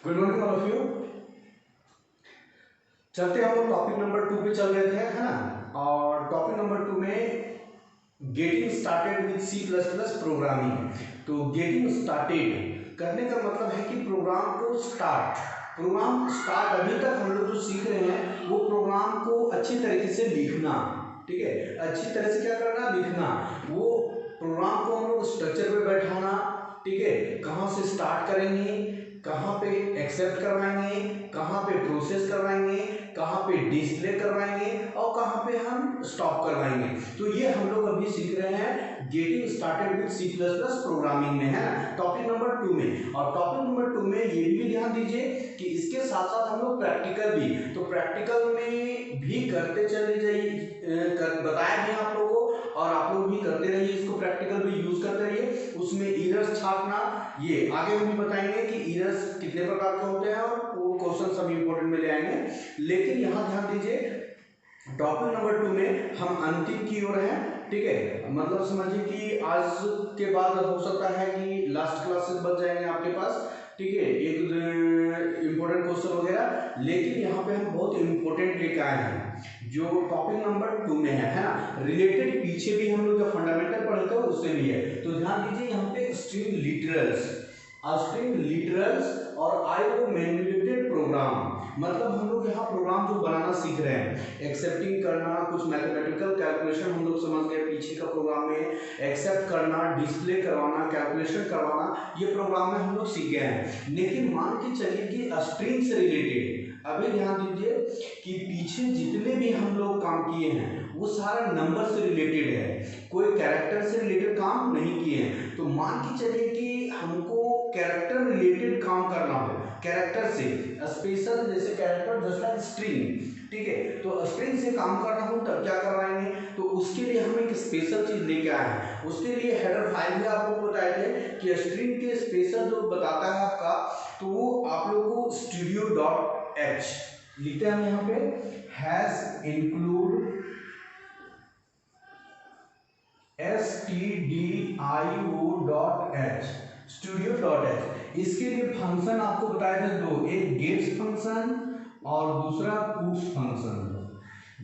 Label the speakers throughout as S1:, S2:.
S1: Good morning all of you. चलते हम लोग टॉपिक नंबर 2 पे चल रहे थे, है ना। और टॉपिक नंबर 2 में getting started with C plus plus programming. तो गेटिंग स्टार्टेड करने का मतलब है कि प्रोग्राम स्टार्ट अभी तक हम लोग जो सीख रहे हैं वो प्रोग्राम को अच्छी तरीके से लिखना। ठीक है, अच्छी तरह से क्या करना, लिखना। वो प्रोग्राम को हम लोग स्ट्रक्चर पे बैठाना। ठीक है, कहाँ से स्टार्ट करेंगे, कहाँ पे एक्सेप्ट करवाएंगे, कहाँ पे प्रोसेस करवाएंगे, कहाँ पे डिस्प्ले करवाएंगे और कहाँ पे हम स्टॉप करवाएंगे। तो ये हम लोग अभी सीख रहे हैं getting started with C plus plus programming में, है ना, टॉपिक नंबर 2 में। और टॉपिक नंबर 2 में ये भी ध्यान दीजिए कि इसके साथ साथ हम लोग प्रैक्टिकल भी, तो प्रैक्टिकल में भी करते चले जाइए, बताया गया आप लोगों को, और आप लोग भी करते रहिए, इसको प्रैक्टिकल भी यूज करते रहिए। उसमें इरर्स छापना, ये आगे हम भी बताएंगे कि इरर्स कितने प्रकार के होते हैं और वो क्वेश्चन सब इंपॉर्टेंट में ले आएंगे। लेकिन यहाँ ध्यान दीजिए, टॉपिक नंबर 2 में हम अंतिम की ओर हैं। ठीक है, मतलब समझिए कि आज के बाद हो सकता है कि लास्ट क्लासेस बच जाएंगे आपके पास। ठीक है, एक इंपॉर्टेंट क्वेश्चन वगैरह, लेकिन यहाँ पे हम बहुत इंपॉर्टेंट लेकर आए हैं जो टॉपिक नंबर 2 में है ना। रिलेटेड पीछे भी हम लोग जो फंडामेंटल पढ़े थे उससे भी है। तो ध्यान दीजिए यहाँ पे स्ट्रिंग लिटरल्स और आईओ मैनिपुलेटेड प्रोग्राम, मतलब हम लोग यहाँ प्रोग्राम जो बनाना सीख रहे हैं, एक्सेप्टिंग करना, कुछ मैथमेटिकल कैलकुलेशन हम लोग समझ गए पीछे का प्रोग्राम में, एक्सेप्ट करना, डिस्प्ले करवाना, कैलकुलेशन करवाना, ये प्रोग्राम में हम लोग सीख गए हैं। लेकिन मान के चलिए कि स्ट्रिंग से रिलेटेड, अभी ध्यान दीजिए कि पीछे जितने भी हम लोग काम किए हैं वो सारा नंबर से रिलेटेड है, कोई कैरेक्टर से रिलेटेड काम नहीं किए हैं। तो मान के चलिए कि हमको कैरेक्टर रिलेटेड काम करना हो, कैरेक्टर से स्पेशल, जैसे कैरेक्टर जस्ट लाइक स्ट्रिंग। ठीक है, तो स्ट्रिंग से काम करना हो तब क्या करवाएंगे, तो उसके लिए हम एक स्पेशल चीज लेके आए हैं। उसके लिए हेडर फाइल भी आपको बताए थे कि स्ट्रिंग के स्पेशल जो बताता है आपका, तो वो आप लोग को studio.h लिखते हैं हम यहाँ पे, हैज इंक्लूड studio.h। इसके लिए फंक्शन आपको बताए थे दो, एक गेट्स फंक्शन और दूसरा पुट्स फंक्शन।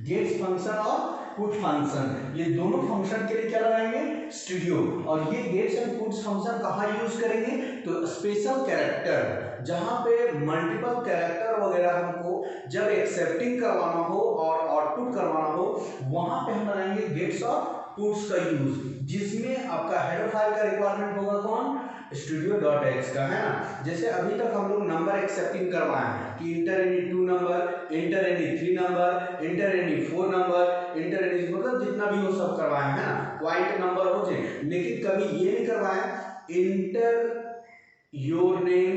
S1: गेट्स फंक्शन और पुट फंक्शन, ये दोनों फंक्शन के लिए क्या लगाएंगे, स्टूडियो। और ये गेट्स एंड पुट्स फंक्शन कहाँ यूज करेंगे, तो स्पेशल कैरेक्टर, जहां पे मल्टीपल कैरेक्टर वगैरह हमको जब एक्सेप्टिंग करवाना हो और आउटपुट करवाना हो, वहां पे हम लगाएंगे गेट्स और पुट्स का यूज, जिसमें आपका हेडर फाइल का रिक्वायरमेंट होगा कौन, studio.h का, है ना। जैसे अभी तक हम लोग नंबर एक्सेप्टिंग करवाए हैं कि inter any 2 number, inter any 3 number, inter any 4 number, inter any, मतलब जितना भी हो सब करवाए हैं ना, क्वाइट नंबर हो जाए। लेकिन कभी ये नहीं करवाए inter your name,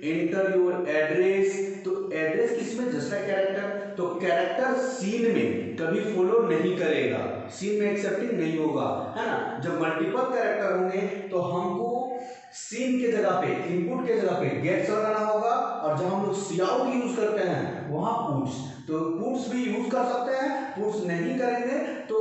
S1: inter your address. तो एड्रेस किसमें, जस्ट लाइक कैरेक्टर, तो कैरेक्टर सीन में कभी फॉलो नहीं करेगा, सीन में एक्सेप्टिंग नहीं होगा, है ना। जब मल्टीपल कैरेक्टर होंगे तो हमको सीन के जगह पे, इनपुट के जगह पे गेट्स लगाना होगा, और जब हम लोग सीआउट यूज करते हैं वहां पुट्स, तो पुट्स भी यूज कर सकते हैं, पुट्स नहीं करेंगे तो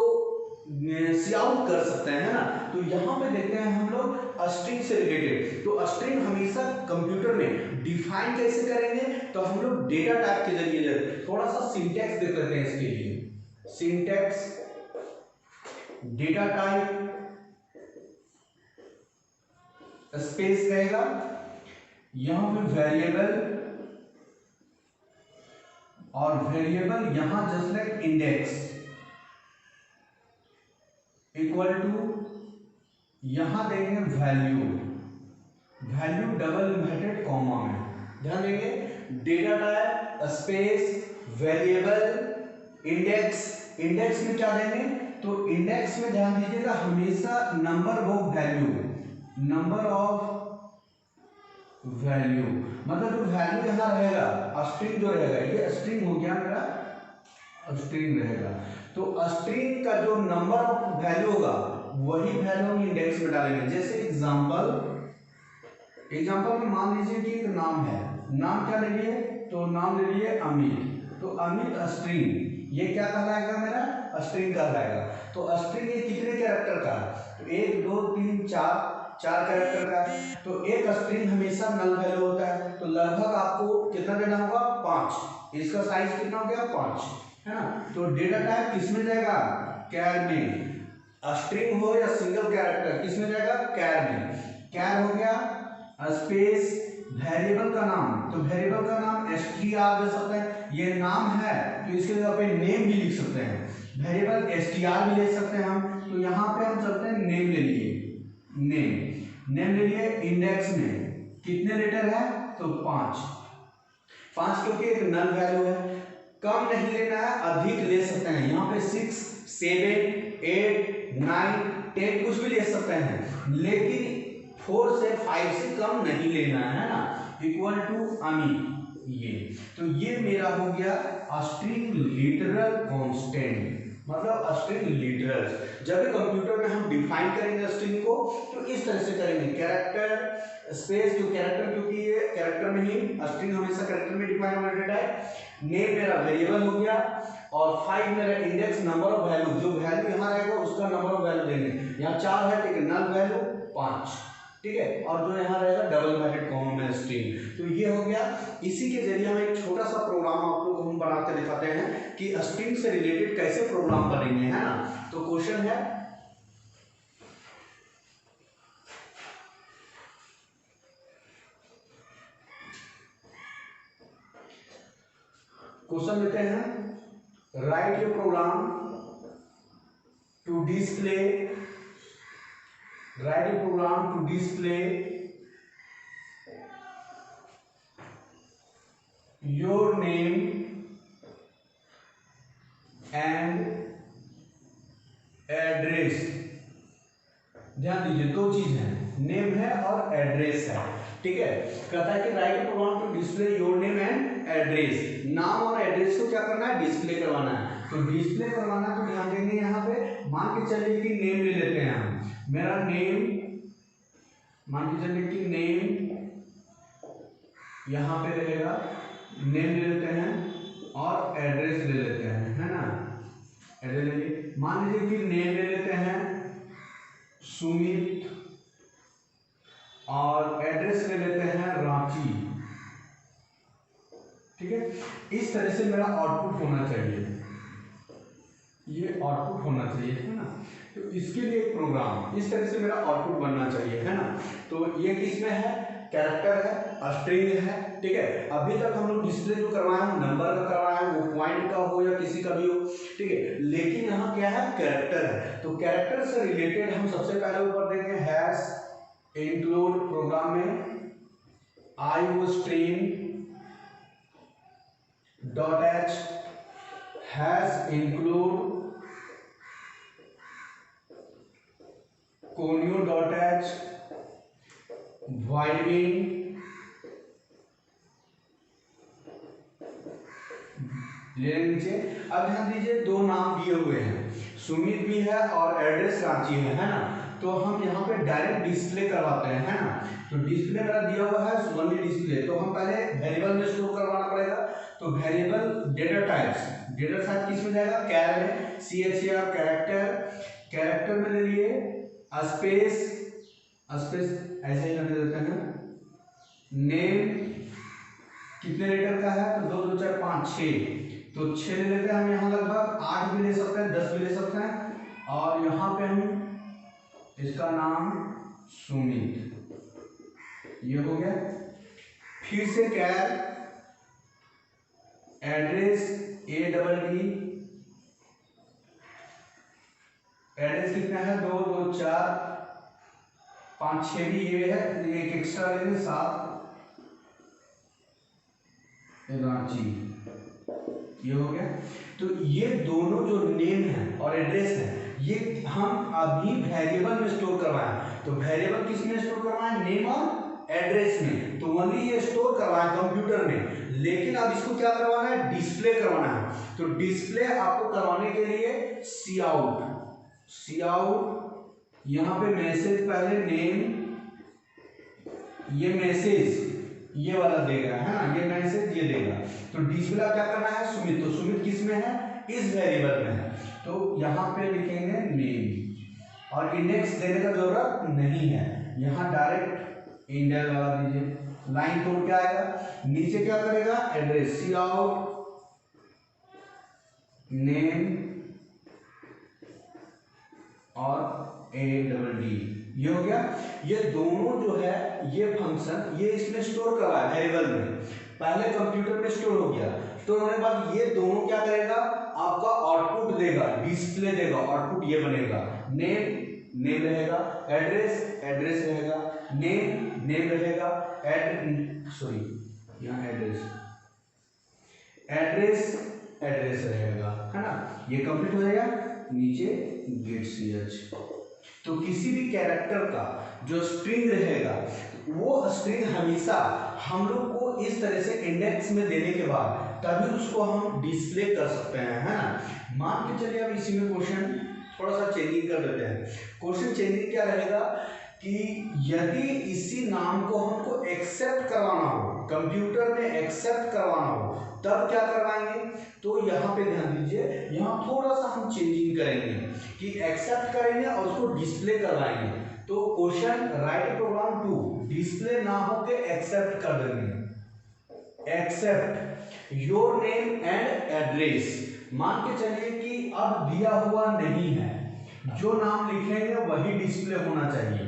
S1: सीआउट कर सकते हैं, है ना। तो यहाँ पे देखते हैं हम लोग स्ट्रिंग से रिलेटेड। तो स्ट्रिंग हमेशा कंप्यूटर में डिफाइन कैसे करेंगे, तो हम लोग डेटा टाइप के जरिए, थोड़ा सा सिंटैक्स देख लेते हैं इसके लिए। सिंटैक्स, डेटा टाइप, स्पेस रहेगा, यहां पे वेरिएबल, और वेरिएबल यहां just like index equal to, यहां देंगे value, value double inverted comma में, ध्यान देंगे, data type, space, variable, index. Index में क्या देंगे, तो इंडेक्स में ध्यान दीजिएगा हमेशा number of value, number of value, मतलब जो वैल्यू यहाँ रहेगा, स्ट्रिंग जो रहेगा, ये स्ट्रिंग हो गया मेरा, स्ट्रिंग रहेगा। तो स्ट्रिंग का जो नंबर ऑफ वैल्यू होगा वही वैल्यू हम इंडेक्स में डालेंगे। जैसे एग्जांपल में मान लीजिए कि एक नाम है, नाम क्या ले लिए, तो नाम ले लिए अमित, तो अमित स्ट्रिंग, ये क्या कहलाएगा, मेरा स्ट्रिंग कहलाएगा। तो स्ट्रिंग ये कितने कैरेक्टर का है, तो 1 2 3 4 4 कैरेक्टर का है, तो एक स्ट्रिंग हमेशा नल वैल्यू होता है, तो लगभग आपको कितना देना होगा 5। इसका साइज कितना हो गया 5, है ना। तो डेटा टाइप किस में जाएगा, कैर में। स्ट्रिंग हो या सिंगल कैरेक्टर किस में जाएगा, कैर में। कैर हो गया स्पेस वेरिएबल का नाम, तो वेरिएबल का नाम str दे सकते हैं, ये नाम है तो इसके जगह पे नेम भी लिख सकते हैं, वेरिएबल str भी ले सकते हैं हम। तो यहाँ पे हम चलते हैं नेम ले लिए, नेम ले लिए। इंडेक्स में कितने लेटर है, तो 5 क्योंकि एक नल वैल्यू है, कम नहीं लेना है, अधिक ले सकते हैं। यहाँ पे 6 7 8 9 10 कुछ भी ले सकते हैं, लेकिन 4 से 5 से कम नहीं लेना है ना, इक्वल टू ये। तो ये मेरा हो गया स्ट्रिंग लिटरल कांस्टेंट, मतलब स्ट्रिंग लिटरल्स। जब भी कंप्यूटर में हम डिफाइन करेंगे स्ट्रिंग को तो इस तरह से करेंगे, कैरेक्टर स्पेस जो कैरेक्टर, क्योंकि ये कैरेक्टर में ही स्ट्रिंग हमेशा कैरेक्टर में डिफाइन होना है। नेम मेरा वेरिएबल हो गया, और 5 मेरा इंडेक्स नंबर ऑफ वैल्यू, जो वैल्यू यहाँ रहेगा उसका नंबर ऑफ वैल्यू देंगे। यहाँ 4 है, ठीक है, नल वैल्यू 5, ठीक है, और जो यहाँ रहेगा डबल ब्रैकेट कॉमा में स्ट्रिंग। तो ये हो गया। इसी के जरिए हम एक छोटा सा प्रोग्राम आप लोग को हम बना के दिखाते हैं कि स्ट्रिंग से रिलेटेड कैसे प्रोग्राम बनेंगे, है ना। तो क्वेश्चन है, क्वेश्चन लेते हैं, write your program to display, write a program to display your name and address। ध्यान दीजिए, दो चीज है, नेम है और एड्रेस है, ठीक है। कहता है कि write a program to display your name and address, नाम और एड्रेस को क्या करना है, डिस्प्ले करवाना है। तो डिस्प्ले करवाना है तो ध्यान देंगे, यहाँ पे मान के चलिए कि नेम ले लेते हैं हम, मेरा नेम, मान के चलिए कि नेम यहाँ पे रहेगा, नेम ले लेते हैं और एड्रेस ले लेते हैं, है ना। एड्रेस ले लीजिए, मान लीजिए कि नेम ले लेते हैं सुमित और एड्रेस ले लेते हैं रांची, ठीक है। इस तरह से मेरा आउटपुट होना चाहिए, ये आउटपुट होना चाहिए, है ना। तो इसके लिए एक प्रोग्राम इस तरह से मेरा आउटपुट बनना चाहिए, है ना। तो ये किसमें है, कैरेक्टर है, स्ट्रिंग है, ठीक है। अभी तक हम लोग डिस्प्ले जो करवाए हैं नंबर का करवाए हैं, वो पॉइंट का हो या किसी का भी हो, ठीक है। लेकिन यहाँ क्या है, कैरेक्टर है। तो कैरेक्टर से रिलेटेड हम सबसे पहले ऊपर देंगे हैश इंक्लूड, प्रोग्राम में iostream .h hash include conio.h void main ले नीचे। अब ध्यान दीजिए, दो नाम दिए हुए हैं, सुमित भी है और एड्रेस रांची है ना। तो हम यहाँ पे डायरेक्ट डिस्प्ले करवाते हैं, है ना। तो डिस्प्ले मेरा दिया हुआ है ओनली डिस्प्ले, तो हम पहले वेरिएबल में स्टोर करवाना पड़ेगा। तो variable data types, data type किस में जाएगा, कैर में, char कैरेक्टर में ले लिए, स्पेस ऐसे ही रख देते हैं, नेम कितने लेटर का है, तो 2 2 4 5 6, तो 6 ले लेते हैं हम। यहाँ लगभग 8 भी ले सकते हैं, 10 भी ले सकते हैं, और यहाँ पे हम इसका नाम सुमित, ये हो गया। फिर से कैर एड्रेस एड्रेस कितना है, 2 2 4 5 6 भी ये है, एक एक्स्ट्रा लेंगे 7 रांची, ये हो गया। तो ये दोनों जो नेम है और एड्रेस है, ये हम अभी वेरिएबल में स्टोर करवाएं। तो वेरिएबल किस में स्टोर करवाएं, नेम और एड्रेस में। तो ओनली ये स्टोर करवाएं कंप्यूटर में, लेकिन अब इसको क्या करवाना है, डिस्प्ले करवाना है। तो डिस्प्ले आपको करवाने के लिए सी आउट यहाँ पे मैसेज, पहले नेम, ये मैसेज ये वाला देगा, है ना, ये मैसेज ये देगा। तो डिस्प्ले क्या करना है, सुमित, तो सुमित किस में है, इस वेरिएबल में है। तो यहाँ पे लिखेंगे नेम, और इंडेक्स देने का जरूरत नहीं है, यहाँ डायरेक्ट इंडेल लगा दीजिए, लाइन तोड़ के आएगा, नीचे क्या करेगा एड्रेस सी आउट नेम और ADD, ये हो गया। ये दोनों जो है ये फंक्शन ये इसमें स्टोर करा है वेरिएबल में, पहले कंप्यूटर में स्टोर हो गया, स्टोर होने के बाद ये दोनों क्या करेगा आपका आउटपुट देगा, डिस्प्ले देगा, आउटपुट ये बनेगा, नेम रहेगा, एड्रेस रहेगा, नेम रहेगा, एड्रेस रहेगा, है ना। ये कंप्लीट हो जाएगा, नीचे गेट ch। तो किसी भी कैरेक्टर का जो स्ट्रिंग रहेगा वो स्ट्रिंग हमेशा हम लोग को इस तरह से इंडेक्स में देने के बाद तभी उसको हम डिस्प्ले कर सकते हैं, है ना। मान के चलिए अब इसी में क्वेश्चन थोड़ा सा चेंजिंग कर देते हैं। क्वेश्चन चेंजिंग क्या रहेगा कि यदि इसी नाम को हमको एक्सेप्ट करवाना हो, कंप्यूटर में एक्सेप्ट करवाना हो, तब क्या करवाएंगे। तो यहाँ पे ध्यान दीजिए, यहाँ थोड़ा सा हम चेंजिंग करेंगे कि एक्सेप्ट करेंगे और उसको डिस्प्ले करवाएंगे। तो question write program to display ना हो के एक्सेप्ट कर देंगे, accept your name and address. मान के चलिए कि अब दिया हुआ नहीं है, जो नाम लिखेंगे वही डिस्प्ले होना चाहिए,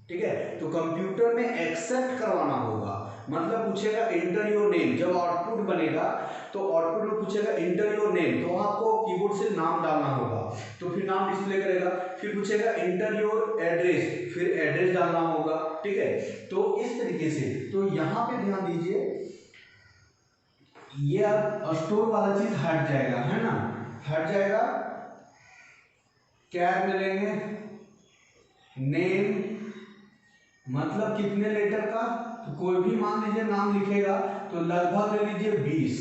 S1: ठीक है। तो कंप्यूटर में एक्सेप्ट करवाना होगा, मतलब पूछेगा इंटर योर नेम, जब आउटपुट बनेगा तो आउटपुट में पूछेगा इंटर योर नेम, तो आपको कीबोर्ड से नाम डालना होगा, तो फिर नाम डिस्प्ले करेगा। फिर पूछेगा इंटर योर एड्रेस, फिर एड्रेस डालना होगा, ठीक है। तो इस तरीके से, तो यहाँ पे ध्यान दीजिए, ये अब स्टोर वाला चीज हट जाएगा, है ना, हट जाएगा। क्या मिलेंगे, नेम मतलब कितने लेटर का, तो कोई भी मान लीजिए नाम लिखेगा तो लगभग ले लीजिए 20,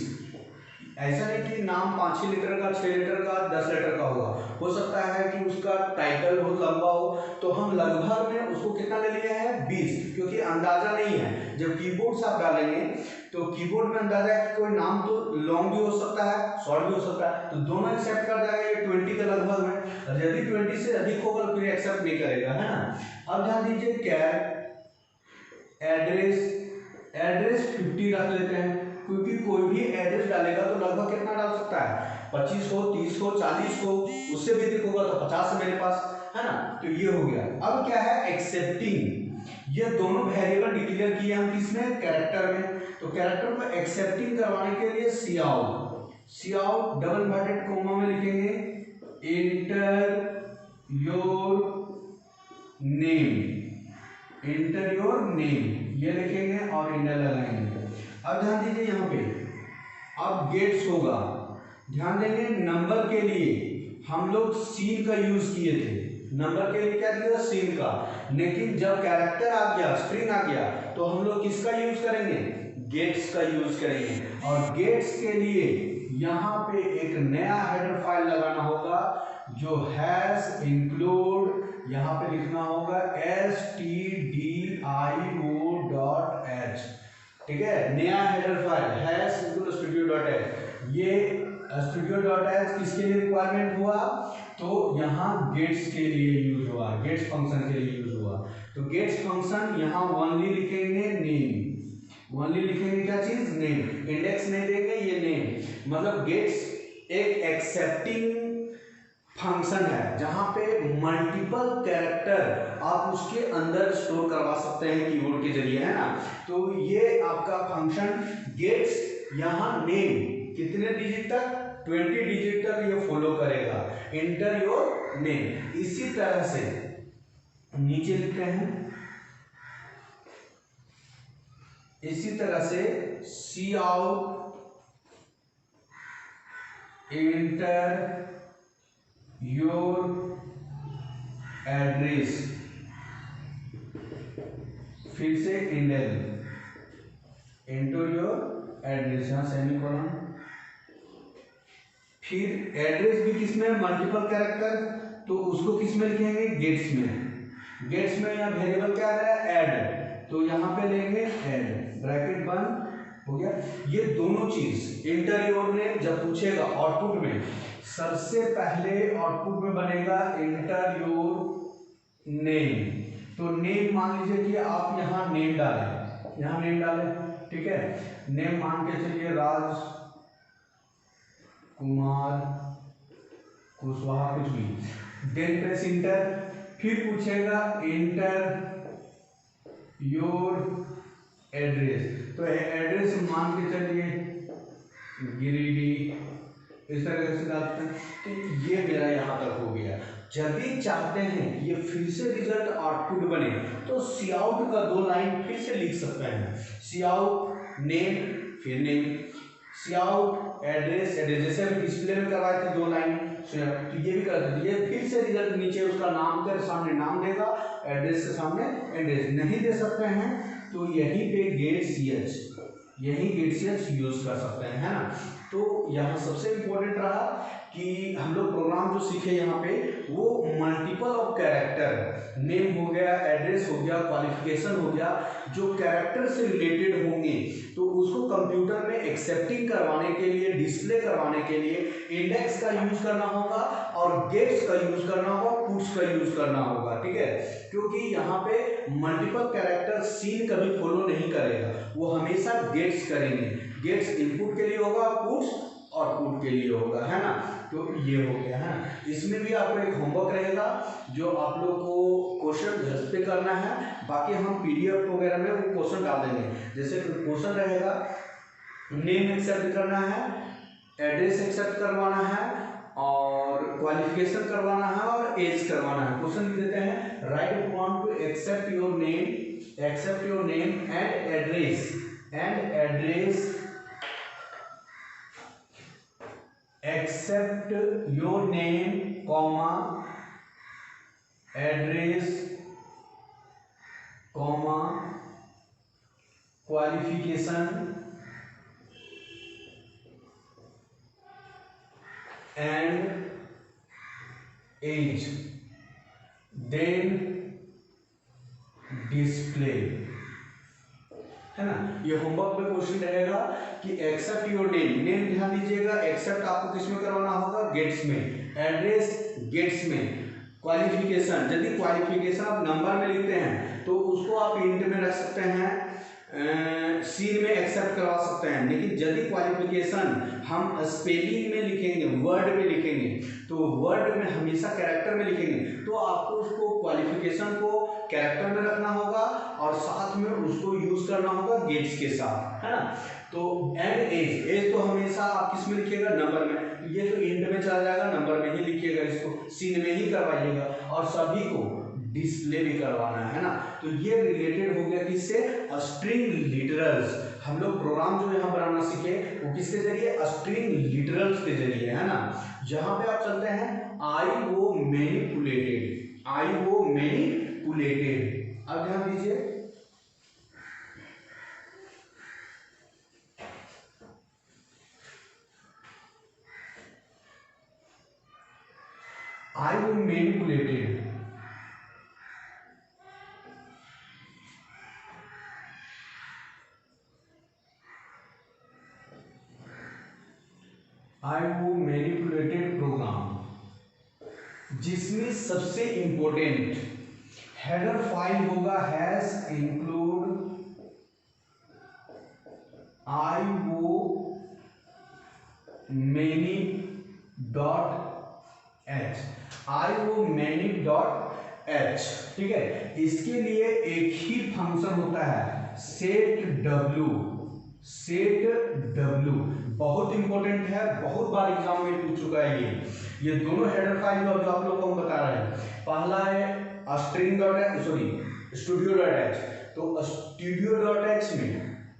S1: ऐसा नहीं कि नाम 5-6 लीटर का, 6 लीटर का, 10 लीटर का होगा, हो सकता है कि उसका टाइटल बहुत लंबा हो, तो हम लगभग में उसको कितना ले लिए हैं 20, क्योंकि अंदाजा नहीं है। जब कीबोर्ड से आप डालेंगे तो कीबोर्ड में अंदाजा है कि कोई नाम तो लॉन्ग भी हो सकता है, शॉर्ट भी हो सकता है, तो दोनों एक्सेप्ट कर जाएगा ये 20 के लगभग में। यदि 20 से अधिक होगा तो फिर एक्सेप्ट नहीं करेगा, है ना। अब ध्यान दीजिए, कैर एड्रेस 50 रख लेते हैं, क्योंकि कोई भी एड्रेस डालेगा तो लगभग कितना डाल सकता है, 25 हो, 30 हो, 40 हो, उससे भी अधिक होगा तो 50 है मेरे पास, है ना। तो ये हो गया। अब क्या है एक्सेप्टिंग, ये दोनों वेरिएबल डिक्लेयर किए हम किसमें, कैरेक्टर में। तो कैरेक्टर को एक्सेप्टिंग करवाने के लिए सी आउट डबल इन्वर्टेड कोमा में लिखेंगे इंटर योर नेम, ये लिखेंगे और इंटर लगाएंगे। अब ध्यान दीजिए, यहाँ पे अब गेट्स होगा, ध्यान देंगे, नंबर के लिए हम लोग सीन का यूज किए थे, नंबर के लिए क्या किया, सीन का। लेकिन जब कैरेक्टर आ गया, स्ट्रिंग आ गया, तो हम लोग किसका यूज करेंगे, गेट्स का यूज करेंगे। और गेट्स के लिए यहाँ पे एक नया हेडर फाइल लगाना होगा, जो हैश इंक्लूड, यहाँ पे लिखना होगा stdio.h, ठीक है, नया header file hash include studio.h। ये studio.h किसके लिए रिक्वायरमेंट हुआ, तो यहाँ गेट्स के लिए यूज हुआ, गेट्स फंक्शन के लिए यूज हुआ। तो गेट्स फंक्शन यहाँ ओनली लिखेंगे नेम, ओनली लिखेंगे क्या चीज, नेम, इंडेक्स नहीं देंगे, ये नेम, मतलब गेट्स एक एक्सेप्टिंग फंक्शन है जहां पे मल्टीपल कैरेक्टर आप उसके अंदर स्टोर करवा सकते हैं कीबोर्ड के जरिए, है ना। तो ये आपका फंक्शन गेट्स यहाँ नेम कितने डिजिट तक, 20 डिजिट तक ये फॉलो करेगा, इंटर योर नेम। इसी तरह से नीचे लिखते हैं, इसी तरह से सी आउट इंटर योर एड्रेस, फिर से इंडेल इंटर योर एड्रेस, यहाँ सेमीकोलन, फिर एड्रेस भी किसमें, मल्टीपल कैरेक्टर, तो उसको किसमें लिखेंगे, गेट्स में। गेट्स में यहाँ वेरिएबल क्या है, ऐड, तो यहाँ पे लेंगे ऐड, ब्रैकेट बंद हो गया। ये दोनों चीज इंटर योर नेम जब पूछेगा आउटपुट में, सबसे पहले आउटपुट में बनेगा इंटर योर नेम, तो नेम मान लीजिए कि आप यहाँ नेम डालें, यहाँ नेम डालें, ठीक है। नेम मान के चलिए राज कुमार कुशवाहा, कुछ भी। देन प्रेस इंटर, फिर पूछेगा इंटर योर एड्रेस, तो एड्रेस मान के चलिए गिरिडीह, इस तरह से डालते हैं। तो ये मेरा यहाँ तक हो गया। यदि चाहते हैं कि ये फिर से रिजल्ट आउटपुट बने तो सी आउट का 2 लाइन फिर से लिख सकते हैं। सी आउट नेम, फिर नेम, सी आउट एड्रेस, एड्रेस जैसे अभी डिस्प्ले में करवाए थे 2 लाइन, तो ये भी कर देते। ये फिर से रिजल्ट नीचे उसका नाम के सामने नाम देगा, एड्रेस के सामने एड्रेस। नहीं दे सकते हैं तो यहीं पे गेट सी एच, यही गेट सी एच यूज कर सकते हैं, है ना। तो यहाँ सबसे इम्पोर्टेंट रहा कि हम लोग प्रोग्राम जो सीखे यहाँ पे वो मल्टीपल ऑफ कैरेक्टर, नेम हो गया, एड्रेस हो गया, क्वालिफिकेशन हो गया, जो कैरेक्टर से रिलेटेड होंगे तो उसको कंप्यूटर में एक्सेप्टिंग करवाने के लिए, डिस्प्ले करवाने के लिए इंडेक्स का यूज करना होगा और गेट्स का यूज करना होगा, पुट्स का यूज करना होगा, ठीक है। क्योंकि यहाँ पे मल्टीपल कैरेक्टर सीन कभी फॉलो नहीं करेगा, वो हमेशा गेट्स करेंगे। गेट्स इनपुट के लिए होगा, पुट्स आउटपुट के लिए होगा, है ना। तो ये हो गया है। इसमें भी आपको एक होमवर्क रहेगा जो आप लोग को क्वेश्चन घर पे करना है, बाकी हम पीडीएफ वगैरह में वो क्वेश्चन डाल देंगे। जैसे क्वेश्चन रहेगा नेम एक्सेप्ट करना है, एड्रेस एक्सेप्ट करवाना है और क्वालिफिकेशन करवाना है और एज करवाना है। क्वेश्चन लिख देते हैं, write want to accept your name and address accept your name comma address comma qualification and age, then display, है ना। ये होमवर्क में क्वेश्चन रहेगा कि एक्सेप्ट योर नेम ध्यान दीजिएगा, एक्सेप्ट आपको किस में करवाना होगा, गेट्स में, एड्रेस गेट्स में, क्वालिफिकेशन, यदि क्वालिफिकेशन आप नंबर में लिखते हैं तो उसको आप इंट में रख सकते हैं, सीन में एक्सेप्ट करवा सकते हैं। लेकिन यदि क्वालिफिकेशन हम स्पेलिंग में लिखेंगे, वर्ड में लिखेंगे, तो वर्ड में हमेशा कैरेक्टर में लिखेंगे, तो आपको उसको क्वालिफिकेशन को कैरेक्टर में रखना होगा और साथ में उसको यूज करना होगा गेट्स के साथ, है ना। तो एंड एज तो हमेशा आप किस में लिखिएगा, नंबर में। ये तो इंट में चला जाएगा, नंबर में ही लिखिएगा, इसको सीन में ही करवाइएगा और सभी को डिस्प्ले भी करवाना है ना। तो ये रिलेटेड हो गया किससे, स्ट्रिंग लिटरल्स। हम लोग प्रोग्राम जो यहाँ बनाना सीखे वो किसके जरिए, स्ट्रिंग लिटरल्स के जरिए, है ना। जहां पे आप चलते हैं आई वो मैनिपुलेटेड, अब ध्यान दीजिए, आई वो मैनिपुलेटेड, प्रोग्राम, जिसमें सबसे इंपॉर्टेंट हेडर फाइल होगा हैश इंक्लूड आई वो मैनी डॉट एच, ठीक है। इसके लिए एक ही फंक्शन होता है सेट डब्ल्यू, बहुत इंपॉर्टेंट है, बहुत बार एग्जाम में पूछ चुका है ये दोनों हेडर फाइल जो आप लोग को हम बता रहे हैं। पहला है studio.h, तो studio.h में,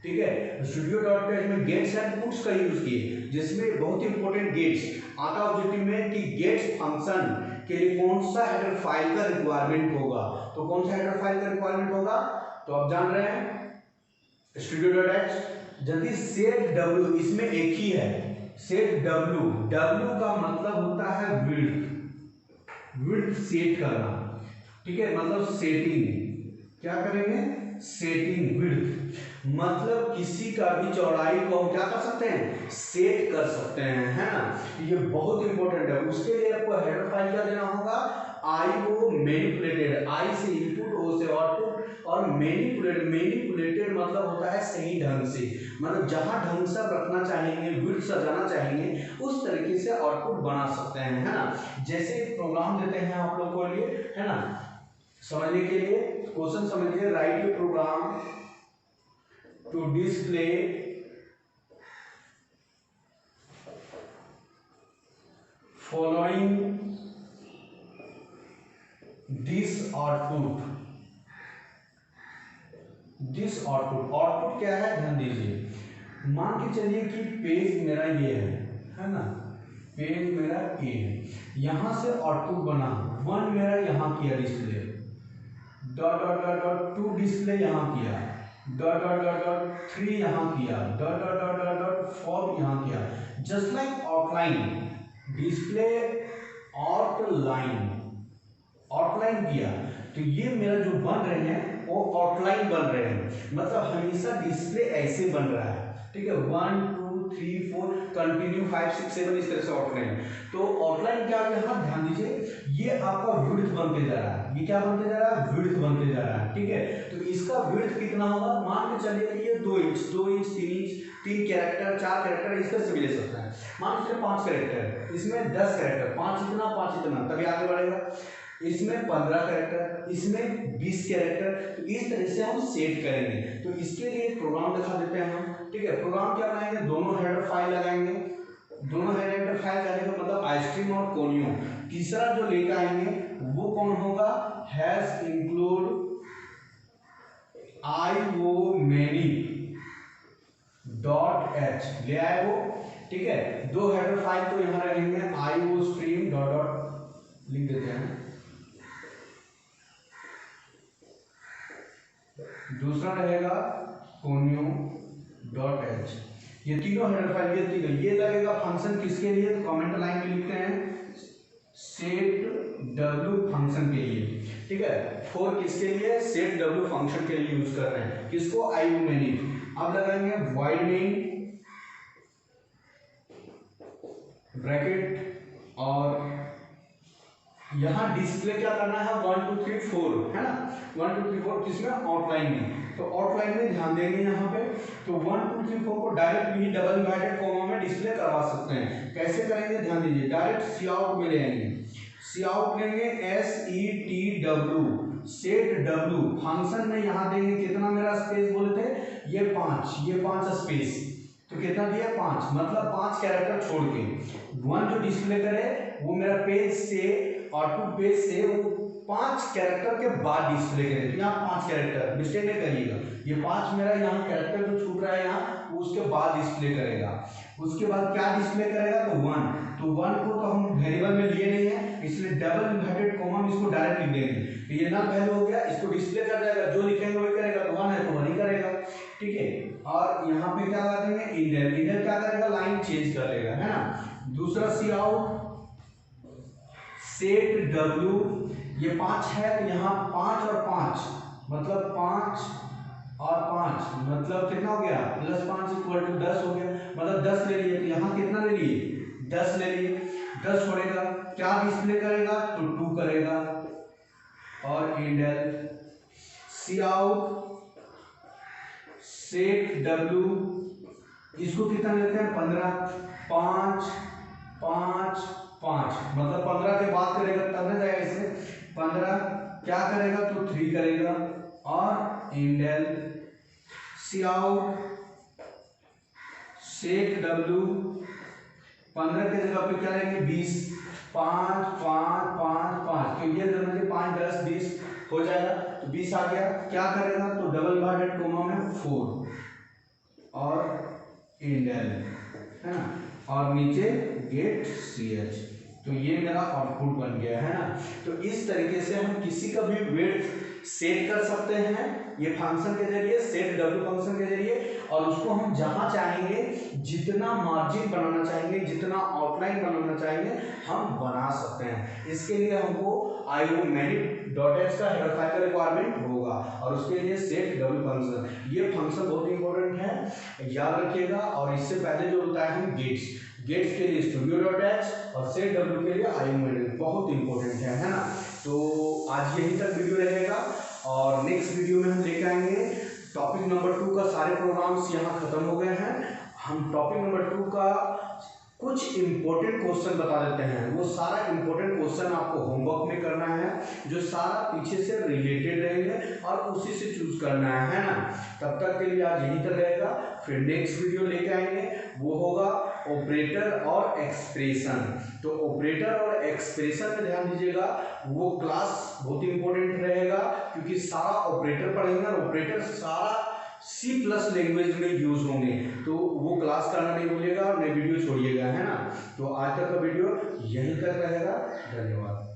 S1: ठीक है, studio.h में गेट्स एंड पुट्स का यूज किए, जिसमें बहुत इंपॉर्टेंट गेट्स आता ऑब्जेक्टिव में कि गेट्स फंक्शन के लिए कौन सा हेडर फाइल का रिक्वायरमेंट होगा। तो कौन सा हेडर फाइल का रिक्वायरमेंट होगा, तो आप जान रहे हैं studio.h। यदि सेट डब्ल्यू, इसमें एक ही है सेट डब्ल्यू का मतलब होता है विड्थ सेट करना, ठीक है, मतलब सेटिंग, क्या करेंगे, सेटिंग विड्थ, मतलब किसी का भी चौड़ाई को हम क्या कर सकते हैं, सेट कर सकते हैं, है ना। ये बहुत इंपॉर्टेंट है। उसके लिए आपको हेडर फाइल क्या देना होगा, आई वो मैनिपुलेटेड, आई से इनपुट ओ से आउटपुट, और मैनिपुलेटेड मतलब होता है सही ढंग से, मतलब जहां ढंग से रखना चाहेंगे, विड्थ सजाना चाहेंगे उस तरीके से आउटपुट बना सकते हैं, है ना। जैसे प्रोग्राम देते हैं आप लोगों के लिए, है ना, समझने के लिए क्वेश्चन समझिए। Write a program to display following this output. This output क्या है, ध्यान दीजिए। मान के चलिए कि पेज मेरा ये है ना, पेज मेरा ए है, यहां से आउटपुट बना 1 मेरा यहाँ किया display, dot dot dot dot 2 display यहाँ किया, डॉट डॉट डॉट डॉट 3 यहाँ किया, dot dot dot dot dot 4 यहाँ किया। Just like outline, display outline किया, तो ये मेरा जो बन रहे हैं वो आउटलाइन बन रहे हैं, मतलब हमेशा डिस्प्ले ऐसे बन रहा है, ठीक है। 1 2 3 4 कंटिन्यू 5 6 7 इस तरह से आउटलाइन। तो आउटलाइन क्या है, यहाँ ध्यान दीजिए, ये आपका विड्थ बनते जा रहा है, ये क्या बनते जा रहा है, विड्थ बनते जा रहा है, ठीक है। तो इसका विड्थ कितना होगा, मान के चलिए कि ये 2 इंच 3 इंच, 3 कैरेक्टर 4 कैरेक्टर इस तरह से भी ले सकते हैं। मान लीजिए 5 कैरेक्टर, इसमें 10 कैरेक्टर, 5 इतना तभी आगे बढ़ेगा। इसमें 15 कैरेक्टर, इसमें 20 कैरेक्टर, तो इस तरह से हम सेट करेंगे। तो इसके लिए एक प्रोग्राम दिखा देते हैं हम, ठीक है। प्रोग्राम क्या बनाएंगे, दोनों हेडर फाइल लगाएंगे, दोनों हेडर फाइल जाने का मतलब आइसक्रीम और कोनियो। तीसरा जो लेकर आएंगे वो कौन होगा, has include iomany dot H ले आए वो, ठीक है। 2 हेडर फाइल तो यहाँ रहेंगे, iostream डॉट डॉट लिख देते हैं, दूसरा रहेगा कोनियो डॉट एच। ये तीनों हेडर फाइल, ये तीनों, ये लगेगा फंक्शन किसके लिए, तो कमेंट लाइन में लिखते हैं सेट डब्ल्यू फंक्शन के लिए, ठीक है। 4 किसके लिए, सेट डब्ल्यू फंक्शन के लिए यूज कर रहे हैं, किसको, iomany। अब लगाएंगे void main ब्रैकेट, और यहाँ डिस्प्ले क्या करना है, 1 2 3 4 है ना, 1 2 3 4 किसमें, आउटलाइन में। तो आउटलाइन में ध्यान देंगे यहाँ पे, तो 1 2 3 4 को डायरेक्ट भी डबल इन्वर्टेड कॉमा में डिस्प्ले करवा सकते हैं। कैसे करेंगे, ध्यान दीजिए, डायरेक्ट सी आउट में ले आएंगे, सी आउट लेंगे SETW, सेट डब्ल्यू फंक्शन में यहाँ देंगे कितना मेरा स्पेस बोले थे, ये 5 स्पेस, तो कितना दिया 5, मतलब 5 कैरेक्टर छोड़ के 1 जो डिस्प्ले करे वो मेरा पेज से, आउटपुट पेज से वो 5 कैरेक्टर के बाद डिस्प्ले करे। तो यहाँ 5 कैरेक्टर, मिस्टेक नहीं करिएगा, ये 5 मेरा यहाँ कैरेक्टर जो छूट रहा है यहाँ, उसके बाद डिस्प्ले करेगा। उसके बाद क्या डिस्प्ले करेगा, तो 1, तो 1 को तो हम वेरिएबल में लिए नहीं है, इसलिए डबल इन्वर्टेड कॉमा में इसको डायरेक्ट लिख देंगे, तो ये नल वैल्यू हो गया, इसको डिस्प्ले कर जाएगा, जो लिखेंगे वही करेगा, तो 1 है तो 1 ही करेगा, ठीक है। और यहाँ पे क्या लगा देंगे, इंडेल क्या करेगा, लाइन चेंज कर लेगा, है ना। दूसरा सी आउट सेट डब्ल्यू, ये 5 है तो यहाँ 5 और 5 मतलब 5 और 5 मतलब कितना हो गया, +5 इक्वल टू 10 हो गया, मतलब 10 ले लिए, तो यहाँ कितना ले लिए, 10 ले लिए। 10 छोड़ेगा, क्या डिस्प्ले करेगा, तो 2 करेगा। और इंडेल सी आउट सेट डब्ल्यू, इसको कितना लेते हैं, 15, 5 5 5 मतलब 15 के बाद करेगा तब ना जाएगा, इससे 15 क्या करेगा, तो 3 करेगा। और इंडेल सी आउट सेट डब्ल्यू 15 के जगह पे क्या लेंगे, 20, 5 5 5 5, तो ये समझिए 5 10 20 हो जाएगा, तो 20 आ गया, क्या करेगा, तो डबल इन्वर्टेड कॉमा में 4 और इंडेल, है ना, और नीचे गेट ch, तो ये मेरा आउटपुट बन गया, है ना। तो इस तरीके से हम किसी का भी विड्थ सेट कर सकते हैं ये फंक्शन के जरिए, सेट डब्ल्यू फंक्शन के जरिए, और उसको हम जहां चाहेंगे, जितना मार्जिन बनाना चाहेंगे, जितना आउटलाइन बनाना चाहेंगे, हम बना सकते हैं। इसके लिए हमको iomany.h का हेडर फाइल का रिक्वायरमेंट होगा, और उसके लिए सेट डब्ल्यू फंक्शन, ये फंक्शन बहुत इंपॉर्टेंट है, याद रखिएगा। और इससे पहले जो बताया हम गेट्स के लिए studio.h और सेट डब्ल्यू के लिए iomany, बहुत इंपॉर्टेंट है ना। तो आज यहीं तक वीडियो रहेगा, और नेक्स्ट वीडियो में हम लेकर आएंगे टॉपिक नंबर 2 का। सारे प्रोग्राम्स यहाँ खत्म हो गए हैं। हम टॉपिक नंबर 2 का कुछ इंपॉर्टेंट क्वेश्चन बता देते हैं। वो सारा इंपॉर्टेंट क्वेश्चन आपको होमवर्क में करना है, जो सारा पीछे से रिलेटेड रहेंगे और उसी से चूज करना है ना। तब तक के लिए आज यहीं तक रहेगा। फिर नेक्स्ट वीडियो लेके आएंगे, वो होगा ऑपरेटर और एक्सप्रेशन। तो ऑपरेटर और एक्सप्रेशन में ध्यान दीजिएगा, वो क्लास बहुत इंपॉर्टेंट रहेगा क्योंकि सारा ऑपरेटर पढ़ेंगे और ऑपरेटर सारा C+ लैंग्वेज में यूज होंगे। तो वो क्लास करना नहीं भूलिएगा और नई वीडियो छोड़िएगा, है ना। तो आज तक का वीडियो यहीं तक रहेगा। धन्यवाद।